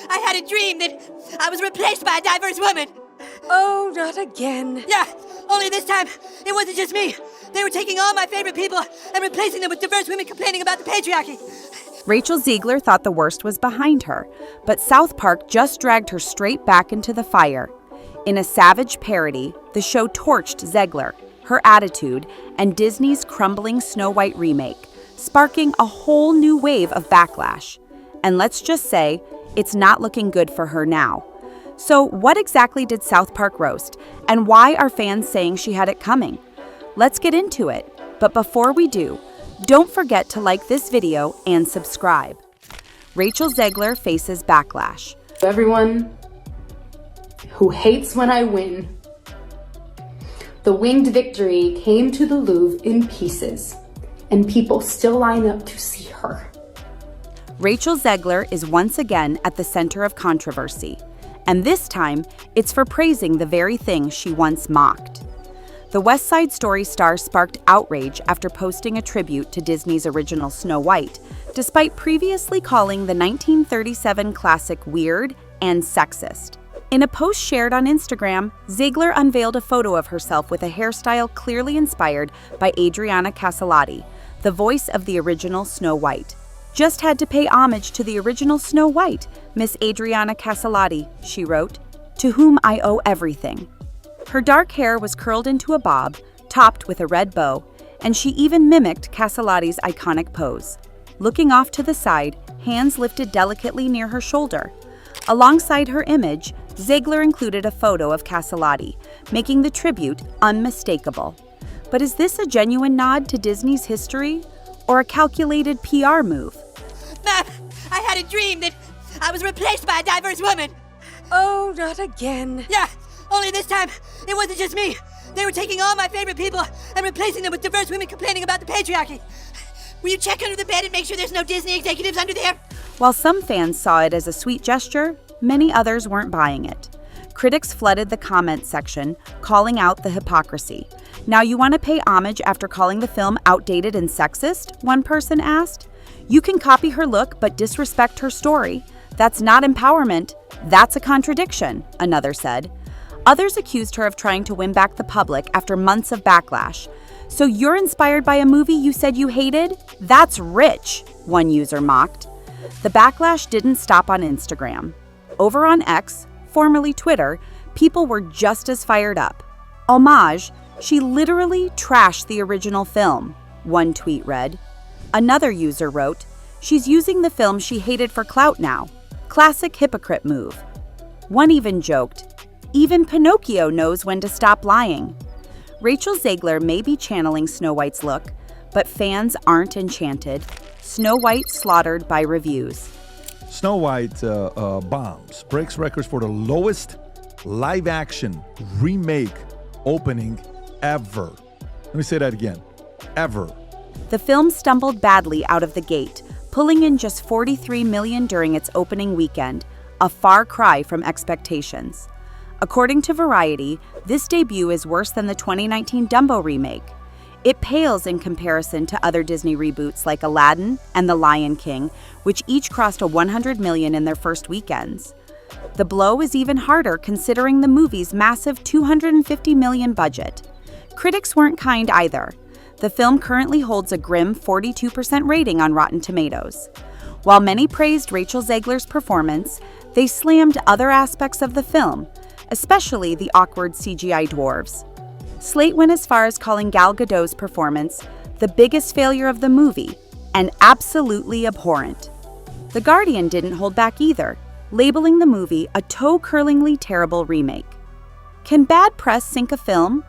I had a dream that I was replaced by a diverse woman. Oh, not again. Yeah, only this time, it wasn't just me. They were taking all my favorite people and replacing them with diverse women complaining about the patriarchy. Rachel Zegler thought the worst was behind her, but South Park just dragged her straight back into the fire. In a savage parody, the show torched Zegler, her attitude, and Disney's crumbling Snow White remake, sparking a whole new wave of backlash. And let's just say, it's not looking good for her now. So what exactly did South Park roast, and why are fans saying she had it coming? Let's get into it, but before we do, don't forget to like this video and subscribe. Rachel Zegler faces backlash. Everyone who hates when I win, the winged victory came to the Louvre in pieces, and people still line up to see her. Rachel Zegler is once again at the center of controversy, and this time it's for praising the very thing she once mocked. The West Side Story star sparked outrage after posting a tribute to Disney's original Snow White, despite previously calling the 1937 classic weird and sexist. In a post shared on Instagram, Zegler unveiled a photo of herself with a hairstyle clearly inspired by Adriana Caselotti, the voice of the original Snow White. "Just had to pay homage to the original Snow White, Miss Adriana Caselotti," she wrote, "to whom I owe everything." Her dark hair was curled into a bob, topped with a red bow, and she even mimicked Caselotti's iconic pose. Looking off to the side, hands lifted delicately near her shoulder. Alongside her image, Zegler included a photo of Caselotti, making the tribute unmistakable. But is this a genuine nod to Disney's history, or a calculated PR move? Ma'am, I had a dream that I was replaced by a diverse woman. Oh, not again. Yeah, only this time, it wasn't just me. They were taking all my favorite people and replacing them with diverse women complaining about the patriarchy. Will you check under the bed and make sure there's no Disney executives under there? While some fans saw it as a sweet gesture, many others weren't buying it. Critics flooded the comments section, calling out the hypocrisy. "Now you want to pay homage after calling the film outdated and sexist?" one person asked. "You can copy her look but disrespect her story. That's not empowerment. That's a contradiction," another said. Others accused her of trying to win back the public after months of backlash. "So you're inspired by a movie you said you hated? That's rich," one user mocked. The backlash didn't stop on Instagram. Over on X, formerly Twitter, people were just as fired up. "Homage, she literally trashed the original film," one tweet read. Another user wrote, "She's using the film she hated for clout now. Classic hypocrite move." One even joked, "Even Pinocchio knows when to stop lying." Rachel Zegler may be channeling Snow White's look, but fans aren't enchanted. Snow White slaughtered by reviews. Snow White bombs, breaks records for the lowest live-action remake opening ever. Let me say that again, ever. The film stumbled badly out of the gate, pulling in just $43 million during its opening weekend, a far cry from expectations. According to Variety, this debut is worse than the 2019 Dumbo remake. It pales in comparison to other Disney reboots like Aladdin and The Lion King, which each crossed $100 million in their first weekends. The blow is even harder considering the movie's massive $250 million budget. Critics weren't kind either. The film currently holds a grim 42% rating on Rotten Tomatoes. While many praised Rachel Zegler's performance, they slammed other aspects of the film, especially the awkward CGI dwarves. Slate went as far as calling Gal Gadot's performance the biggest failure of the movie and absolutely abhorrent. The Guardian didn't hold back either, labeling the movie a toe-curlingly terrible remake. Can bad press sink a film,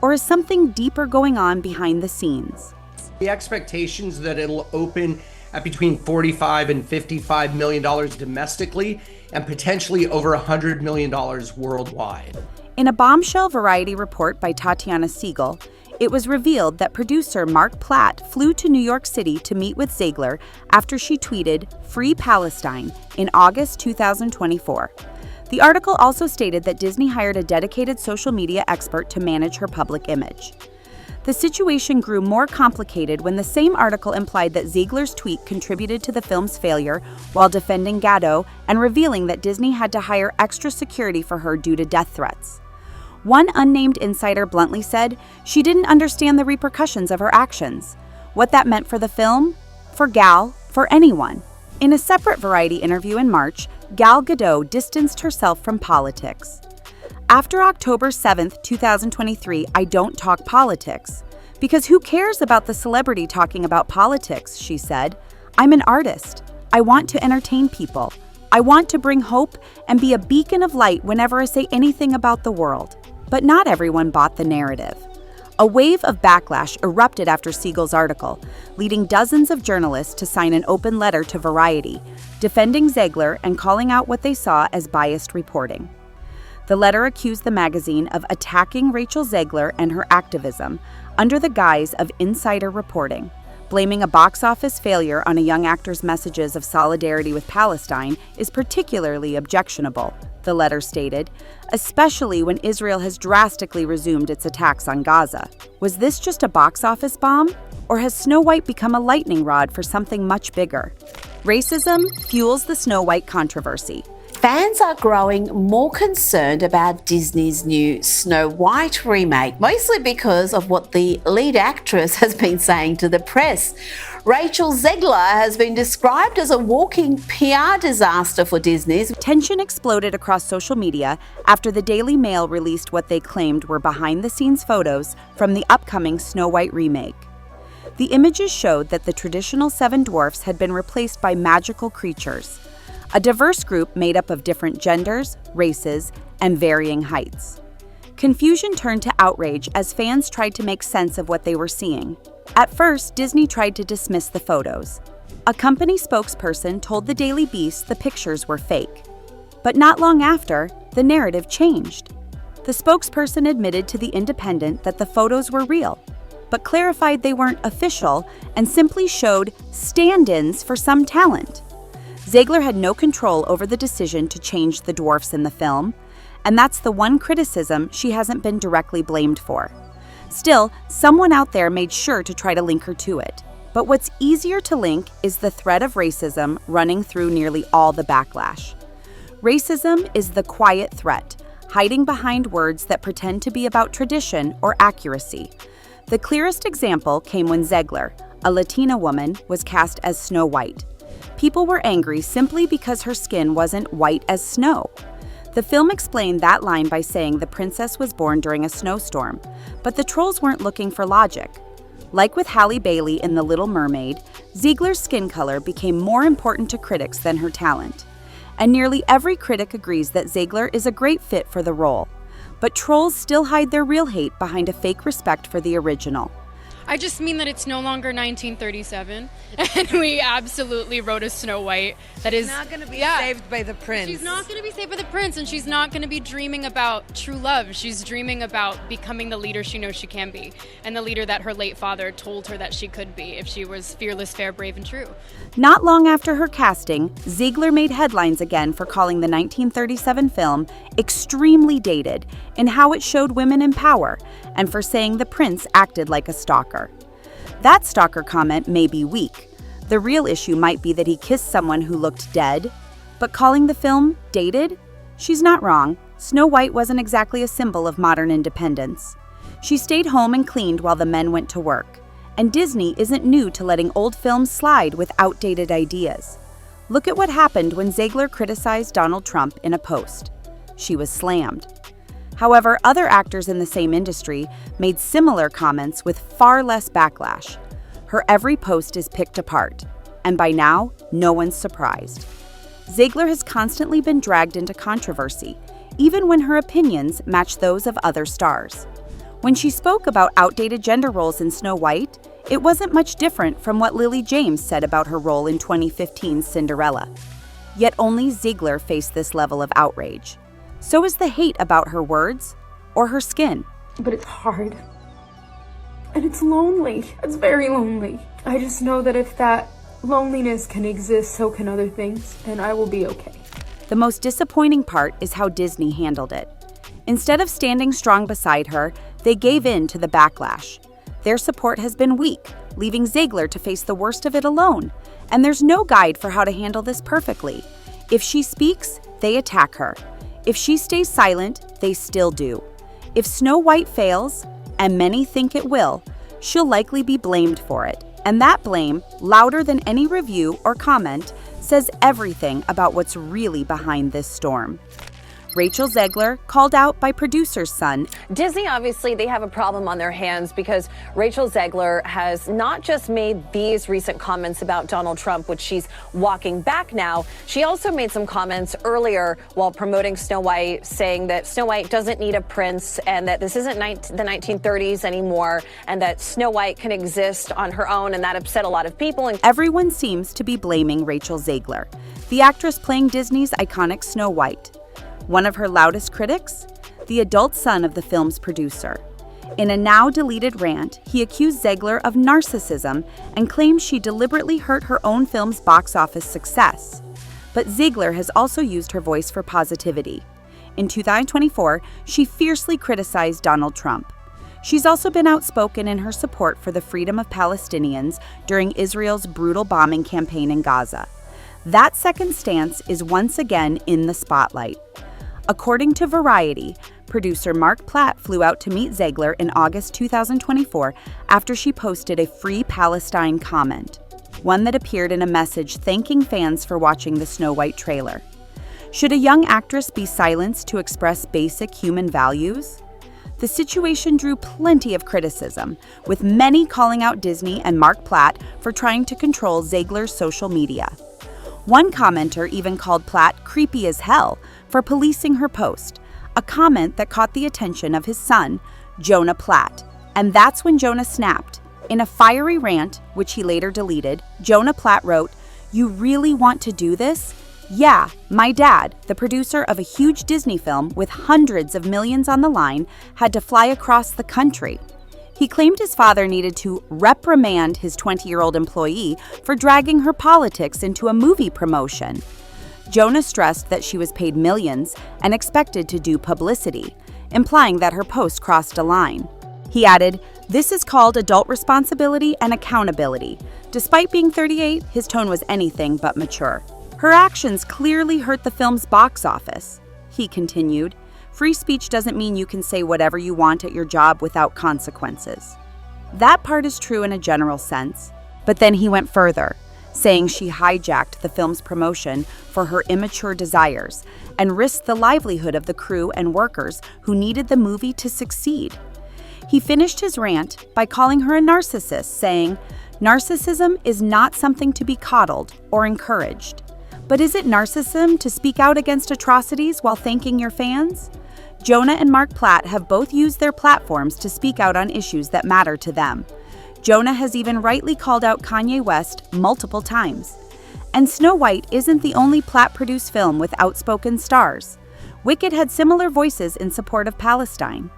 or is something deeper going on behind the scenes? The expectations that it'll open at between $45 and $55 million domestically and potentially over $100 million worldwide. In a bombshell Variety report by Tatiana Siegel, it was revealed that producer Mark Platt flew to New York City to meet with Zegler after she tweeted "Free Palestine" in August 2024. The article also stated that Disney hired a dedicated social media expert to manage her public image. The situation grew more complicated when the same article implied that Zegler's tweet contributed to the film's failure while defending Gadot and revealing that Disney had to hire extra security for her due to death threats. One unnamed insider bluntly said she didn't understand the repercussions of her actions. What that meant for the film? For Gal? For anyone? In a separate Variety interview in March, Gal Gadot distanced herself from politics. After October 7, 2023, I don't talk politics. Because who cares about the celebrity talking about politics, she said. I'm an artist. I want to entertain people. I want to bring hope and be a beacon of light whenever I say anything about the world. But not everyone bought the narrative. A wave of backlash erupted after Siegel's article, leading dozens of journalists to sign an open letter to Variety, defending Zegler and calling out what they saw as biased reporting. The letter accused the magazine of attacking Rachel Zegler and her activism under the guise of insider reporting. Blaming a box office failure on a young actor's messages of solidarity with Palestine is particularly objectionable, the letter stated, especially when Israel has drastically resumed its attacks on Gaza. Was this just a box office bomb? Or has Snow White become a lightning rod for something much bigger? Racism fuels the Snow White controversy. Fans are growing more concerned about Disney's new Snow White remake, mostly because of what the lead actress has been saying to the press. Rachel Zegler has been described as a walking PR disaster for Disney. Tension exploded across social media after the Daily Mail released what they claimed were behind-the-scenes photos from the upcoming Snow White remake. The images showed that the traditional seven dwarfs had been replaced by magical creatures, a diverse group made up of different genders, races, and varying heights. Confusion turned to outrage as fans tried to make sense of what they were seeing. At first, Disney tried to dismiss the photos. A company spokesperson told the Daily Beast the pictures were fake. But not long after, the narrative changed. The spokesperson admitted to The Independent that the photos were real, but clarified they weren't official and simply showed stand-ins for some talent. Zegler had no control over the decision to change the dwarfs in the film, and that's the one criticism she hasn't been directly blamed for. Still, someone out there made sure to try to link her to it. But what's easier to link is the thread of racism running through nearly all the backlash. Racism is the quiet threat, hiding behind words that pretend to be about tradition or accuracy. The clearest example came when Zegler, a Latina woman, was cast as Snow White. People were angry simply because her skin wasn't white as snow. The film explained that line by saying the princess was born during a snowstorm, but the trolls weren't looking for logic. Like with Halle Bailey in The Little Mermaid, Zegler's skin color became more important to critics than her talent. And nearly every critic agrees that Zegler is a great fit for the role. But trolls still hide their real hate behind a fake respect for the original. I just mean that it's no longer 1937, and we absolutely wrote a Snow White that is not going to be saved by the prince. She's not going to be saved by the prince, and she's not going to be dreaming about true love. She's dreaming about becoming the leader she knows she can be, and the leader that her late father told her that she could be if she was fearless, fair, brave, and true. Not long after her casting, Zegler made headlines again for calling the 1937 film extremely dated in how it showed women in power, and for saying the prince acted like a stalker. That stalker comment may be weak. The real issue might be that he kissed someone who looked dead. But calling the film dated? She's not wrong. Snow White wasn't exactly a symbol of modern independence. She stayed home and cleaned while the men went to work. And Disney isn't new to letting old films slide with outdated ideas. Look at what happened when Zegler criticized Donald Trump in a post. She was slammed. However, other actors in the same industry made similar comments with far less backlash. Her every post is picked apart, and by now, no one's surprised. Zegler has constantly been dragged into controversy, even when her opinions match those of other stars. When she spoke about outdated gender roles in Snow White, it wasn't much different from what Lily James said about her role in 2015's Cinderella. Yet only Zegler faced this level of outrage. So is the hate about her words or her skin. But it's hard. And it's lonely. It's very lonely. I just know that if that loneliness can exist, so can other things, and I will be okay. The most disappointing part is how Disney handled it. Instead of standing strong beside her, they gave in to the backlash. Their support has been weak, leaving Zegler to face the worst of it alone. And there's no guide for how to handle this perfectly. If she speaks, they attack her. If she stays silent, they still do. If Snow White fails, and many think it will, she'll likely be blamed for it. And that blame, louder than any review or comment, says everything about what's really behind this storm. Rachel Zegler, called out by producer's son. Disney, obviously, they have a problem on their hands because Rachel Zegler has not just made these recent comments about Donald Trump, which she's walking back now. She also made some comments earlier while promoting Snow White, saying that Snow White doesn't need a prince and that this isn't the 1930s anymore and that Snow White can exist on her own, and that upset a lot of people. Everyone seems to be blaming Rachel Zegler, the actress playing Disney's iconic Snow White. One of her loudest critics? The adult son of the film's producer. In a now-deleted rant, he accused Zegler of narcissism and claimed she deliberately hurt her own film's box office success. But Zegler has also used her voice for positivity. In 2024, she fiercely criticized Donald Trump. She's also been outspoken in her support for the freedom of Palestinians during Israel's brutal bombing campaign in Gaza. That second stance is once again in the spotlight. According to Variety, producer Mark Platt flew out to meet Zegler in August 2024 after she posted a Free Palestine comment, one that appeared in a message thanking fans for watching the Snow White trailer. Should a young actress be silenced to express basic human values? The situation drew plenty of criticism, with many calling out Disney and Mark Platt for trying to control Zegler's social media. One commenter even called Platt creepy as hell for policing her post, a comment that caught the attention of his son, Jonah Platt. And that's when Jonah snapped. In a fiery rant, which he later deleted, Jonah Platt wrote, "You really want to do this? Yeah, my dad, the producer of a huge Disney film with hundreds of millions on the line, had to fly across the country." He claimed his father needed to reprimand his 20-year-old employee for dragging her politics into a movie promotion. Jonah stressed that she was paid millions and expected to do publicity, implying that her post crossed a line. He added, "This is called adult responsibility and accountability." Despite being 38, his tone was anything but mature. Her actions clearly hurt the film's box office. He continued, "Free speech doesn't mean you can say whatever you want at your job without consequences." That part is true in a general sense, but then he went further, saying she hijacked the film's promotion for her immature desires and risked the livelihood of the crew and workers who needed the movie to succeed. He finished his rant by calling her a narcissist, saying, "Narcissism is not something to be coddled or encouraged. But is it narcissism to speak out against atrocities while thanking your fans?" Jonah and Mark Platt have both used their platforms to speak out on issues that matter to them. Jonah has even rightly called out Kanye West multiple times. And Snow White isn't the only Platt-produced film with outspoken stars. Wicked had similar voices in support of Palestine.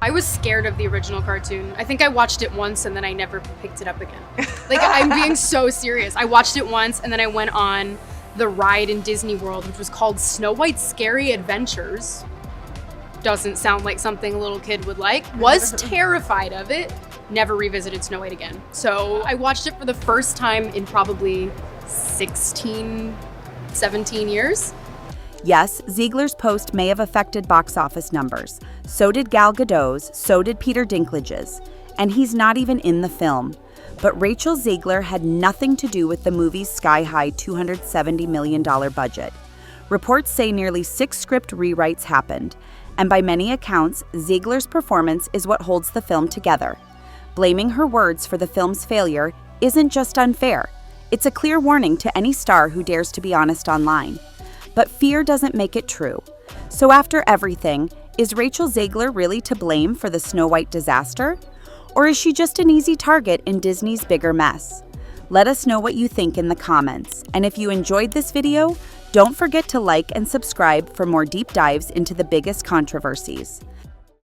I was scared of the original cartoon. I think I watched it once and then I never picked it up again. Like, I'm being so serious. I watched it once and then I went on the ride in Disney World, which was called Snow White's Scary Adventures. Doesn't sound like something a little kid would like. Was terrified of it. Never revisited Snow White again. So I watched it for the first time in probably 16, 17 years. Yes, Ziegler's post may have affected box office numbers. So did Gal Gadot's, so did Peter Dinklage's. And he's not even in the film. But Rachel Zegler had nothing to do with the movie's sky-high $270 million budget. Reports say nearly 6 script rewrites happened. And by many accounts, Ziegler's performance is what holds the film together. Blaming her words for the film's failure isn't just unfair. It's a clear warning to any star who dares to be honest online. But fear doesn't make it true. So after everything, is Rachel Zegler really to blame for the Snow White disaster? Or is she just an easy target in Disney's bigger mess? Let us know what you think in the comments. And if you enjoyed this video, don't forget to like and subscribe for more deep dives into the biggest controversies.